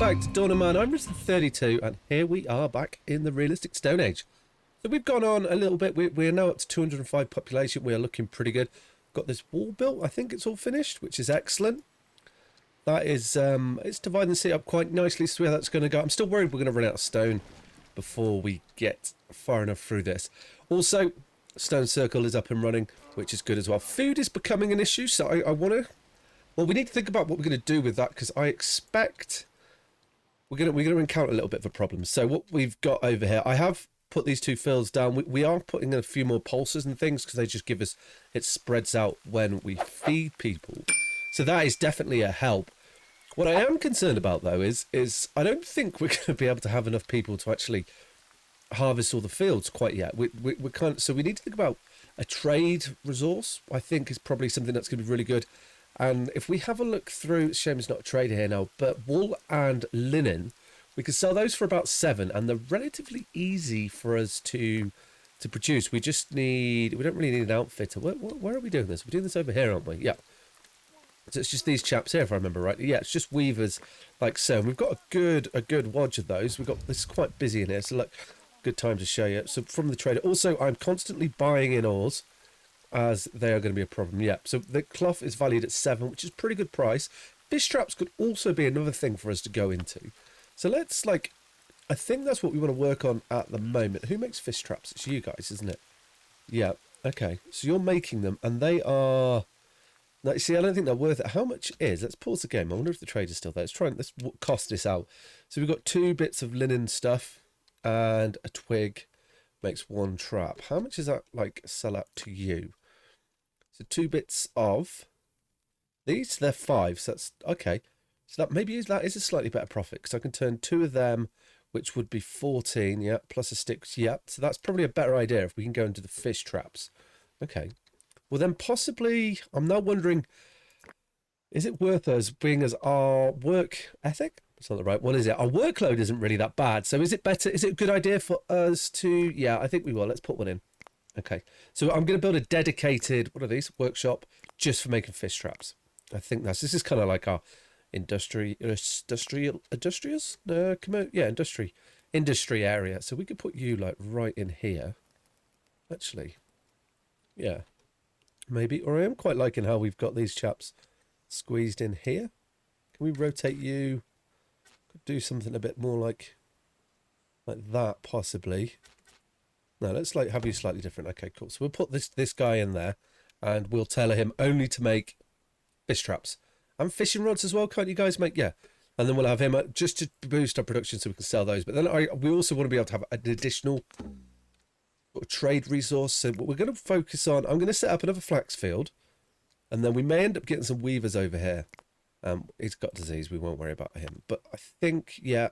back to Dawn of Man. I'm Mr. 32, and here we are back in the realistic Stone Age. So we've gone on a little bit. We're now up to 205 population. We are looking pretty good. Got this wall built. I think it's all finished, which is excellent. That is, it's dividing the city up quite nicely. So where that's going to go. I'm still worried we're going to run out of stone before we get far enough through this. Also, Stone Circle is up and running, which is good as well. Food is becoming an issue, so I want to... Well, we need to think about what we're going to do with that, because I expect we're going to encounter a little bit of a problem. So what we've got over here, I have put these two fields down. We are putting in a few more pulses and things, because they just give us... It spreads out when we feed people. So that is definitely a help. What I am concerned about, though, is I don't think we're going to be able to have enough people to actually harvest all the fields quite yet. We're kind of, so we need to think about a trade resource. I think is probably something that's going to be really good. And if we have a look through, it's a shame it's not a trader here now, but wool and linen, we can sell those for about 7, and they're relatively easy for us to produce. We just need, we don't really need an outfitter. Where are we doing this? We're doing this over here, aren't we? Yeah. So it's just these chaps here, if I remember right. Yeah, it's just weavers like so. And we've got a good wodge of those. We've got this quite busy in here, so look, good time to show you. So from the trader. Also, I'm constantly buying in ores, as they are going to be a problem. Yeah, so the cloth is valued at 7, which is a pretty good price. Fish traps could also be another thing for us to go into. So let's, like, I think that's what we want to work on at the moment. Who makes fish traps? It's you guys, isn't it? Yeah, okay. So you're making them, and they are... Now, you see, I don't think they're worth it. How much is... Let's pause the game. I wonder if the trader's still there. Let's cost this out. So we've got 2 bits of linen stuff, and a twig makes 1 trap. How much does that, like, sell out to you? So 2 bits of these, they're 5, so that's okay. So that maybe that is a slightly better profit, because I can turn 2 of them, which would be 14, yeah, plus a stick, yeah. So that's probably a better idea if we can go into the fish traps. Okay. Well, then possibly, I'm now wondering, is it worth us being as our work ethic? That's not the right one, is it? Our workload isn't really that bad. So is it better? Is it a good idea for us to, yeah, I think we will. Let's put one in. Okay, so I'm going to build a dedicated, what are these, workshop, just for making fish traps. I think this is kind of like our industry area. So we could put you like right in here, actually. Yeah, maybe. Or I am quite liking how we've got these chaps squeezed in here. Can we rotate you? Could do something a bit more like that, possibly. No, let's like have you slightly different. Okay, cool. So we'll put this guy in there, and we'll tell him only to make fish traps and fishing rods as well. Can't you guys make? Yeah, and then we'll have him just to boost our production so we can sell those. But then we also want to be able to have an additional trade resource. So what we're going to focus on, I'm going to set up another flax field, and then we may end up getting some weavers over here. He's got disease. We won't worry about him. But I think, yeah,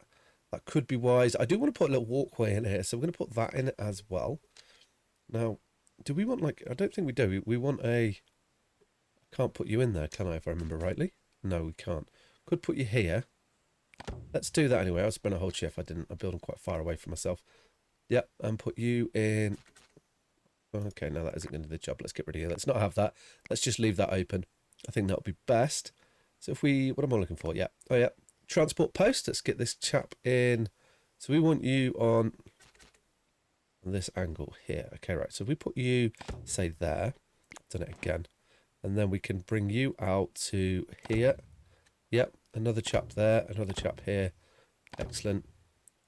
that could be wise. I do want to put a little walkway in here, so we're going to put that in as well. Now, do we want, like, I don't think we do. We want a... I can't put you in there, can I, if I remember rightly? No, we can't. Could put you here. Let's do that anyway. I'll spend a whole shift. I didn't. I built them quite far away from myself. Yep, and put you in... Okay, now that isn't going to do the job. Let's get rid of you. Let's not have that. Let's just leave that open. I think that would be best. So if we... What am I looking for? Yeah. Oh, yeah. Transport post. Let's get this chap in. So we want you on this angle here. Okay, right. So if we put you, say, there. Done it again. And then we can bring you out to here. Yep. Another chap there. Another chap here. Excellent.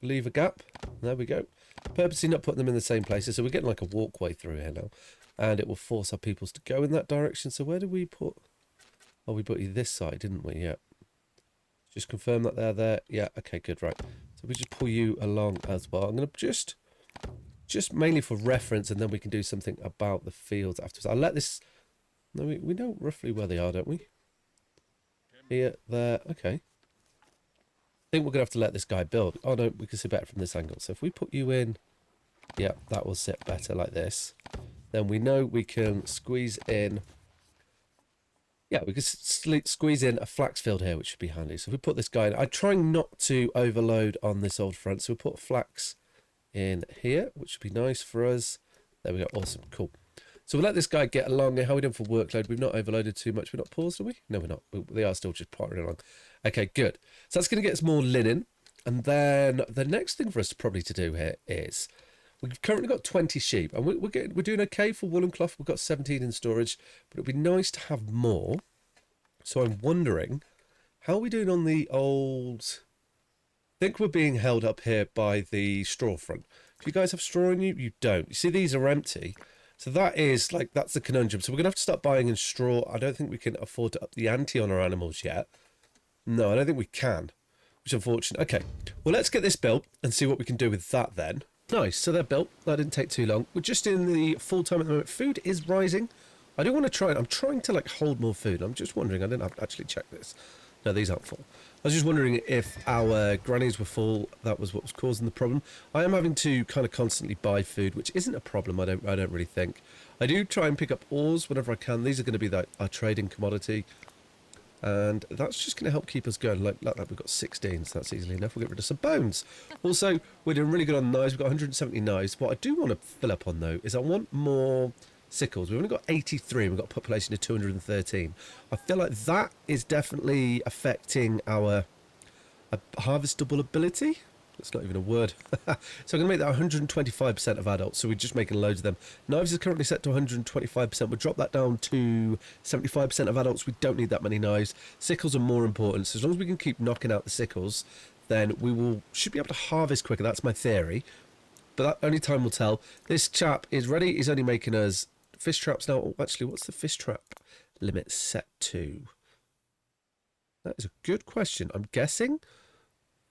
Leave a gap. There we go. Purposely not putting them in the same places. So we're getting like a walkway through here now. And it will force our peoples to go in that direction. So where do we put... Oh, we put you this side, didn't we? Yeah. Just confirm that they're there. Yeah, okay, good, right. So we just pull you along as well. I'm going to just mainly for reference, and then we can do something about the fields afterwards. I'll let this... No, we know roughly where they are, don't we? Here, there, okay. I think we're going to have to let this guy build. Oh, no, we can see better from this angle. So if we put you in... Yeah, that will sit better like this. Then we know we can squeeze in... Yeah, we can squeeze in a flax field here, which should be handy. So if we put this guy in, I'm trying not to overload on this old front. So we'll put flax in here, which would be nice for us. There we go. Awesome. Cool. So we'll let this guy get along. How are we doing for workload? We've not overloaded too much. We're not paused, are we? No, we're not. They are still just pottering along. Okay, good. So that's going to get us more linen. And then the next thing for us probably to do here is we've currently got 20 sheep, and we're doing okay for wool and cloth. We've got 17 in storage, but it'd be nice to have more. So I'm wondering, how are we doing on the old... I think we're being held up here by the straw front. Do you guys have straw in you? You don't. You see, these are empty. So that is like, that's the conundrum. So we're going to have to start buying in straw. I don't think we can afford to up the ante on our animals yet. No, I don't think we can, which is unfortunate. Okay, well, let's get this built and see what we can do with that then. Nice, so they're built. That didn't take too long. We're just in the full time at the moment. Food is rising. I do want to try it. I'm trying to like hold more food. I'm just wondering, I didn't have to actually check this. No, these aren't full. I was just wondering if our grannies were full. That was what was causing the problem. I am having to kind of constantly buy food, which isn't a problem. I don't really think. I do try and pick up ores whenever I can. These are going to be our trading commodity, and that's just going to help keep us going. Like that, we've got 16, so that's easily enough. We'll get rid of some bones. Also, we're doing really good on knives. We've got 170 knives. What I do want to fill up on though is I want more sickles. We've only got 83 and we've got a population of 213. I feel like that is definitely affecting our harvestable ability. That's not even a word. So I'm going to make that 125% of adults, so we're just making loads of them. Knives is currently set to 125%. We'll drop that down to 75% of adults. We don't need that many knives. Sickles are more important, so as long as we can keep knocking out the sickles, then we should be able to harvest quicker. That's my theory, but that only time will tell. This chap is ready. He's only making us fish traps now. Oh, actually, what's the fish trap limit set to? That is a good question. I'm guessing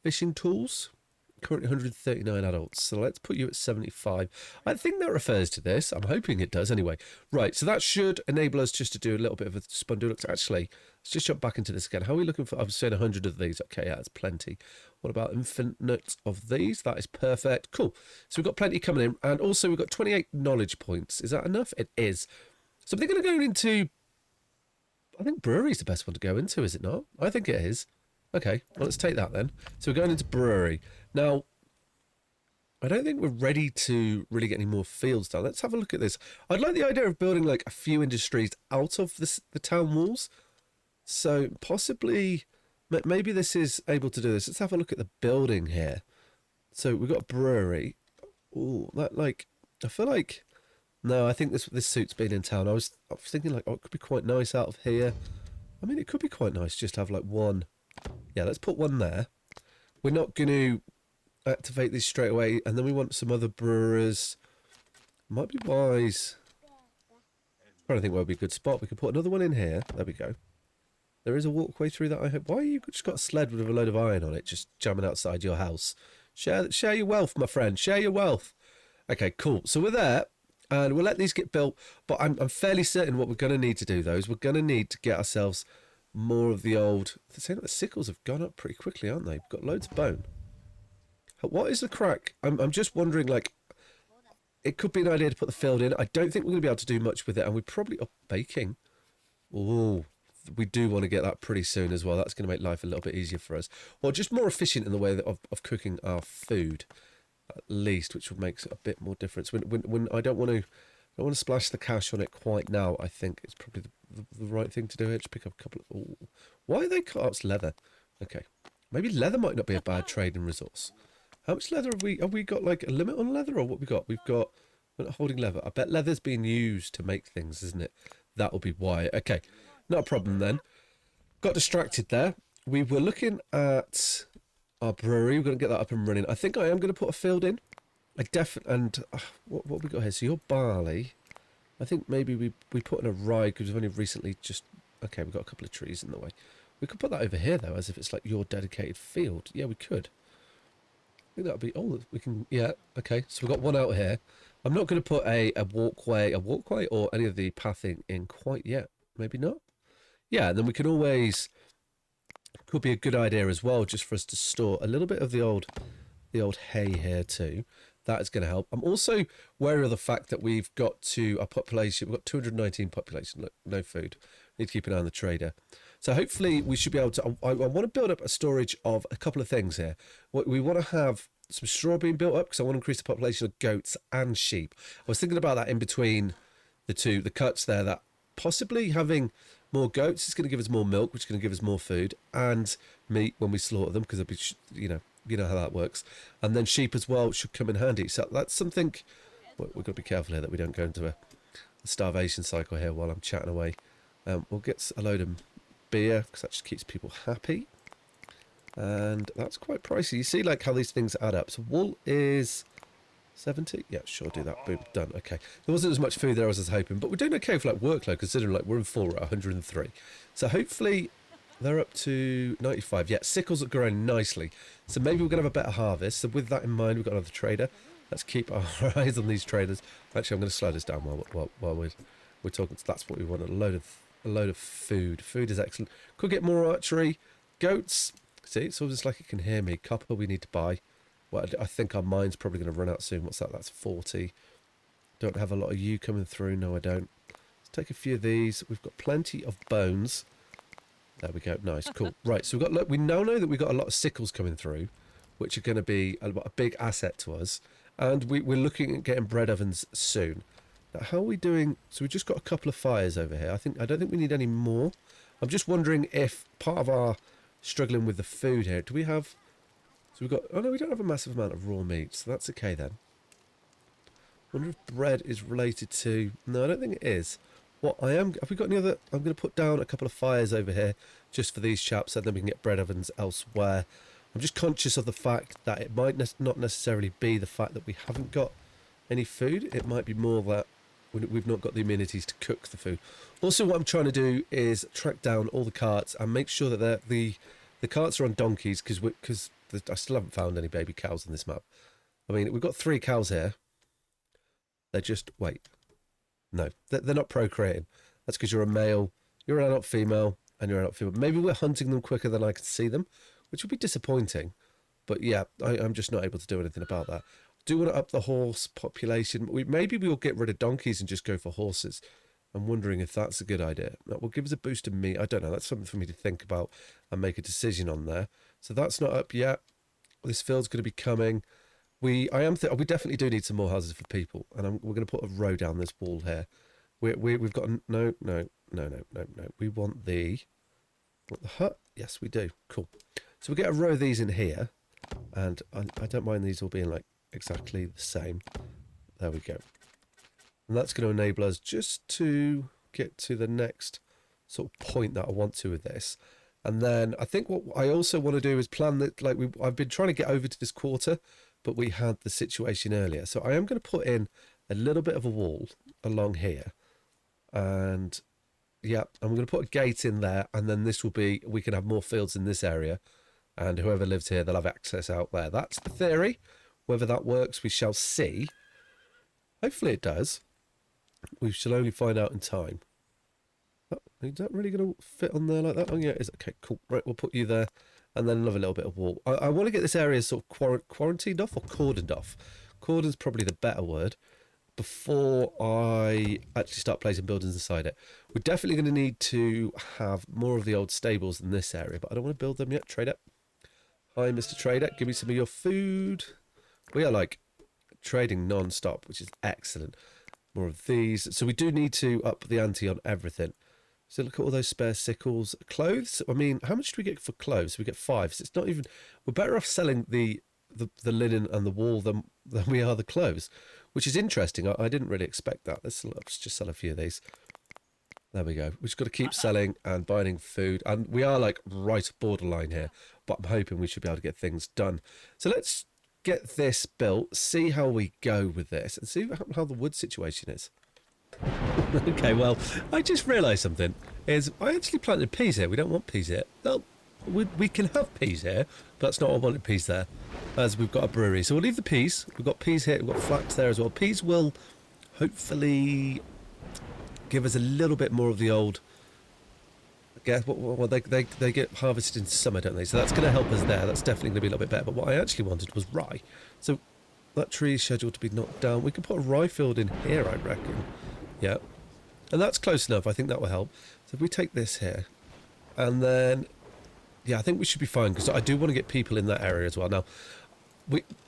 fishing tools. Currently 139 adults. So let's put you at 75. I think that refers to this. I'm hoping it does anyway. Right, so that should enable us just to do a little bit of a spondulix. Actually, let's just jump back into this again. How are we looking for? I've said 100 of these. Okay, yeah, that's plenty. What about infinite of these? That is perfect. Cool. So we've got plenty coming in. And also we've got 28 knowledge points. Is that enough? It is. So I'm thinking of going into... I think brewery's the best one to go into, is it not? I think it is. Okay, well, let's take that then. So we're going into brewery. Now, I don't think we're ready to really get any more fields done. Let's have a look at this. I'd like the idea of building like a few industries out of the town walls. So possibly, maybe this is able to do this. Let's have a look at the building here. So we've got a brewery. Oh, that like, I feel like, no, I think this suits being in town. I was thinking like, oh, it could be quite nice out of here. I mean, it could be quite nice just to have like one. Yeah, let's put one there. We're not going to activate these straight away, and then we want some other brewers. Might be wise. I'm trying to think where would be a good spot. We could put another one in here. There we go. There is a walkway through that, I hope. Why you just got a sled with a load of iron on it, just jamming outside your house? Share your wealth, my friend. Share your wealth. Okay, cool. So we're there, and we'll let these get built. But I'm fairly certain what we're going to need to do, though, is we're going to need to get ourselves more of the old... They're saying that the sickles have gone up pretty quickly, aren't they? We've got loads of bone. What is the crack? I'm just wondering, like, it could be an idea to put the field in. I don't think we're going to be able to do much with it, and we're probably up baking. Oh, we do want to get that pretty soon as well. That's going to make life a little bit easier for us. Or just more efficient in the way of cooking our food, at least, which would make a bit more difference. When I don't want to splash the cash on it quite now. I think it's probably the right thing to do here. Just pick up a couple of... Ooh. Why are they cut? Oh, it's leather. Okay. Maybe leather might not be a bad trading resource. How much leather have we... Have we got like a limit on leather, or what we got? We've got... We're not holding leather. I bet leather's being used to make things, isn't it? That will be why. Okay. Not a problem then. Got distracted there. We were looking at our brewery. We're going to get that up and running. I think I am going to put a field in. I definitely... And what have we got here? So your barley... I think maybe we put in a rye because we've only recently just... Okay, we've got a couple of trees in the way. We could put that over here, though, as if it's like your dedicated field. Yeah, we could. I think that would be... Oh, we can... Yeah, okay. So we've got one out here. I'm not going to put a walkway or any of the pathing in quite yet. Maybe not. Yeah, and then we can always... Could be a good idea as well, just for us to store a little bit of the old hay here too. That is going to help. I'm also wary of the fact that we've got to our population. We've got 219 population. Look, no food. Need to keep an eye on the trader. So hopefully we should be able to... I want to build up a storage of a couple of things here. We want to have some straw being built up because I want to increase the population of goats and sheep. I was thinking about that in between the cuts there. That possibly having more goats is going to give us more milk, which is going to give us more food and meat when we slaughter them, because you know how that works. And then sheep as well should come in handy. So that's something we've got to be careful here that we don't go into a starvation cycle here while I'm chatting away. We'll get a load of beer because that just keeps people happy. And that's quite pricey. You see like how these things add up. So wool is 70. Yeah, sure, do that. Boom, done. Okay. There wasn't as much food there as I was hoping, but we're doing okay for like workload, considering like we're in 4 at 103. So hopefully they're up to 95. Yeah, sickles are growing nicely. So maybe we're going to have a better harvest. So with that in mind, we've got another trader. Let's keep our eyes on these traders. Actually, I'm going to slow this down while we're talking. So that's what we want, a load of food. Food is excellent. Could get more archery. Goats. See, it's almost like it can hear me. Copper we need to buy. Well, I think our mine's probably going to run out soon. What's that? That's 40. Don't have a lot of you coming through. No, I don't. Let's take a few of these. We've got plenty of bones. There we go. Nice. Cool. Right. So we now know that we've got a lot of sickles coming through, which are going to be a big asset to us. And we're looking at getting bread ovens soon. Now, how are we doing? So we've just got a couple of fires over here. I don't think we need any more. I'm just wondering if part of our struggling with the food here, do we have... So we've got... Oh, no, we don't have a massive amount of raw meat, so that's okay then. Wonder if bread is related to... No, I don't think it is. What I am... Have we got any other... I'm going to put down a couple of fires over here just for these chaps, and then we can get bread ovens elsewhere. I'm just conscious of the fact that it might not necessarily be the fact that we haven't got any food. It might be more that we've not got the amenities to cook the food. Also, what I'm trying to do is track down all the carts and make sure that the carts are on donkeys, because I still haven't found any baby cows on this map. I mean, we've got 3 cows here. They're just... Wait. No, they're not procreating. That's because you're a male, you're an adult female, and you're an adult female. Maybe we're hunting them quicker than I can see them, which would be disappointing. But yeah, I'm just not able to do anything about that. Do want to up the horse population. Maybe we'll get rid of donkeys and just go for horses. I'm wondering if that's a good idea. That will give us a boost of meat. I don't know. That's something for me to think about and make a decision on there. So that's not up yet. This field's going to be coming. We definitely do need some more houses for people, and we're going to put a row down this wall here. We've got no. We want the hut. Yes, we do. Cool. So we get a row of these in here, and I don't mind these all being like exactly the same. There we go. And that's going to enable us just to get to the next sort of point that I want to with this. And then I think what I also want to do is plan that, like I've been trying to get over to this quarter, but we had the situation earlier. So I am going to put in a little bit of a wall along here. And yeah, I'm going to put a gate in there, and then this will be, we can have more fields in this area, and whoever lives here, they'll have access out there. That's the theory. Whether that works, we shall see. Hopefully it does. We shall only find out in time. Oh, is that really going to fit on there like that? Oh yeah, it is. Okay, cool. Right, we'll put you there, and then another little bit of wall. I want to get this area sort of quarantined off, or cordoned off. Cordon's probably the better word, before I actually start placing buildings inside it. We're definitely going to need to have more of the old stables in this area, but I don't want to build them yet. Trader. Hi, Mr. Trader. Give me some of your food. We are like trading non-stop, which is excellent. More of these. So we do need to up the ante on everything. So look at all those spare sickles. Clothes. I mean, how much do we get for clothes? We get 5. So it's not even... We're better off selling the linen and the wool than we are the clothes, which is interesting. I didn't really expect that. Let's just sell a few of these. There we go. We've just got to keep selling and buying food. And we are like right borderline here, but I'm hoping we should be able to get things done. So let's get this built, see how we go with this, and see how the wood situation is. Okay, well, I just realised something. I actually planted peas here. We don't want peas here. Well, we can have peas here, but that's not what I wanted peas there, as we've got a brewery. So we'll leave the peas. We've got peas here. We've got flax there as well. Peas will hopefully give us a little bit more of the old... Well, they get harvested in summer, don't they? So that's going to help us there. That's definitely going to be a little bit better. But what I actually wanted was rye. So that tree is scheduled to be knocked down. We could put a rye field in here, I reckon. Yeah. And that's close enough. I think that will help. So if we take this here, and then... Yeah, I think we should be fine, because I do want to get people in that area as well. Now,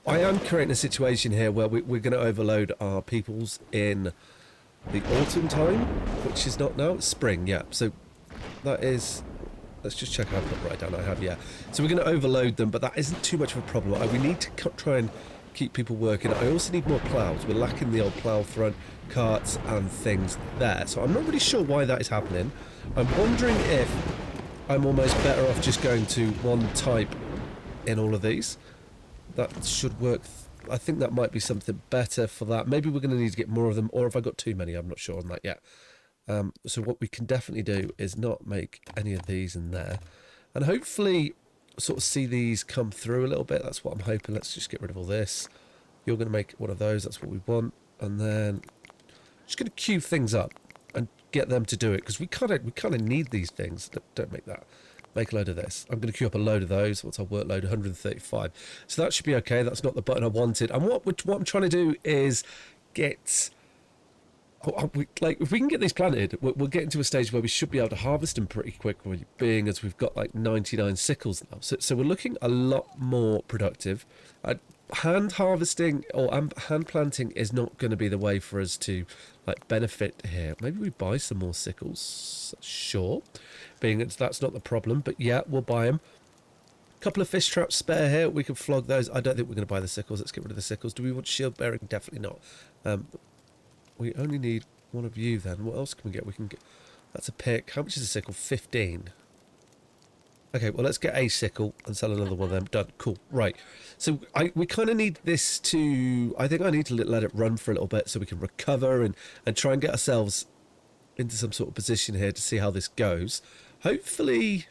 I am creating a situation here where we're going to overload our peoples in the autumn time, which is not now, it's spring, yeah. So that is, let's just check I've put right down, I have, yeah. So we're going to overload them, but that isn't too much of a problem. We need to try and keep people working. I also need more ploughs. We're lacking the old plough front, carts and things there. So I'm not really sure why that is happening. I'm wondering if I'm almost better off just going to one type in all of these. That should work. I think that might be something better for that. Maybe we're going to need to get more of them, or if I got too many, I'm not sure on that yet. So what we can definitely do is not make any of these in there, and hopefully sort of see these come through a little bit. That's what I'm hoping. Let's just get rid of all this. You're going to make one of those. That's what we want, and then just going to queue things up and get them to do it, because we kind of need these things. Don't make that. Make a load of this. I'm going to queue up a load of those. What's our workload? 135. So that should be okay. That's not the button I wanted. And what I'm trying to do is get... like, if we can get these planted, we'll get into a stage where we should be able to harvest them pretty quick, being as we've got like 99 sickles now. So we're looking a lot more productive. Hand harvesting or hand planting is not going to be the way for us to like benefit here. Maybe we buy some more sickles. Sure. Being that's not the problem, but yeah, we'll buy them. A couple of fish traps spare here. We can flog those. I don't think we're going to buy the sickles. Let's get rid of the sickles. Do we want shield bearing? Definitely not. We only need one of you then. What else can we get? We can get... That's a pick. How much is a sickle? 15. Okay, well, let's get a sickle and sell another one of them. Done. Cool. Right. So we kind of need this to... I think I need to let it run for a little bit so we can recover and try and get ourselves into some sort of position here to see how this goes. Hopefully...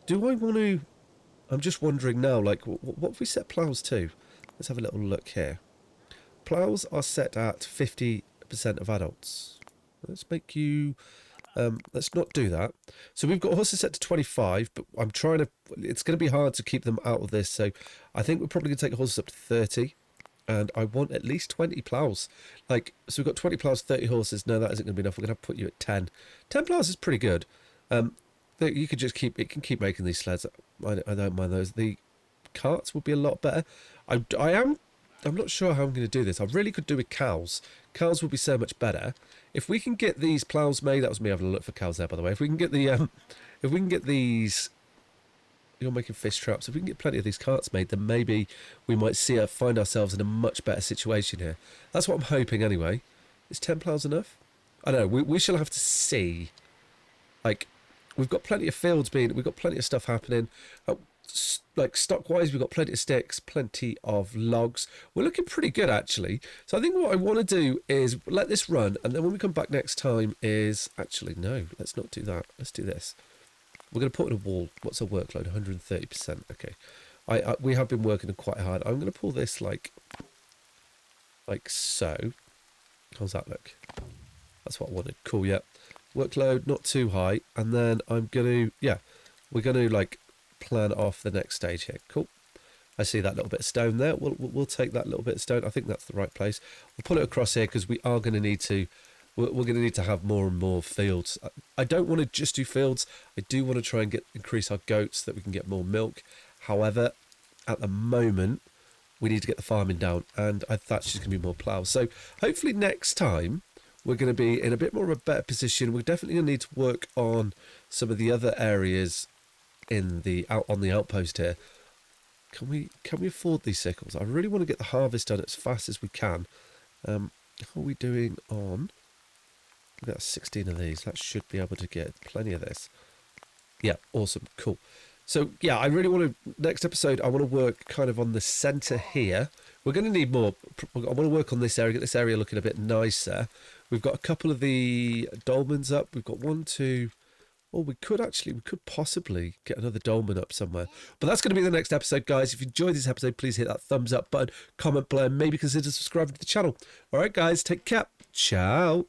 Do I want to... I'm just wondering now, like, what have we set ploughs to? Let's have a little look here. Ploughs are set at 50% of adults. Let's make you... let's not do that. So we've got horses set to 25, but I'm trying to... It's going to be hard to keep them out of this, so I think we're probably going to take horses up to 30, and I want at least 20 ploughs. Like, so we've got 20 ploughs, 30 horses. No, that isn't going to be enough. We're going to have to put you at 10. 10 ploughs is pretty good. You could just keep... It can keep making these sleds. I don't mind those. The carts would be a lot better. I'm not sure how I'm going to do this. I really could do with cows. Cows would be so much better. If we can get these ploughs made, that was me having a look for cows there, by the way. If we can get the, if we can get these, you're making fish traps. If we can get plenty of these carts made, then maybe we might find ourselves in a much better situation here. That's what I'm hoping anyway. Is 10 ploughs enough? I don't know. We shall have to see. Like, we've got plenty of fields we've got plenty of stuff happening. Like stock-wise, we've got plenty of sticks, plenty of logs. We're looking pretty good, actually. So I think what I want to do is let this run, and then when we come back next time is... Actually, no, let's not do that. Let's do this. We're going to put in a wall. What's our workload? 130%. Okay. We have been working quite hard. I'm going to pull this like so. How's that look? That's what I wanted. Cool, yeah. Workload, not too high. And then I'm going to... Yeah, we're going to, like... plan off the next stage here. Cool. I see that little bit of stone there. We'll take that little bit of stone. I think that's the right place. We'll put it across here because we are going to need to... We're going to need to have more and more fields. I don't want to just do fields. I do want to try and increase our goats so that we can get more milk. However, at the moment, we need to get the farming down, and that's just going to be more ploughs. So hopefully next time we're going to be in a bit more of a better position. We're definitely going to need to work on some of the other areas on the outpost here. Can we afford these sickles? I really want to get the harvest done as fast as we can. How are we doing on... We've got 16 of these. That should be able to get plenty of this. Yeah, awesome, cool. So yeah, I really want to... Next episode, I want to work kind of on the centre here. We're going to need more... I want to work on this area, get this area looking a bit nicer. We've got a couple of the dolmens up. We've got 1, 2... Oh, we could possibly get another dolmen up somewhere. But that's going to be the next episode, guys. If you enjoyed this episode, please hit that thumbs up button, comment below, and maybe consider subscribing to the channel. All right, guys, take care. Ciao.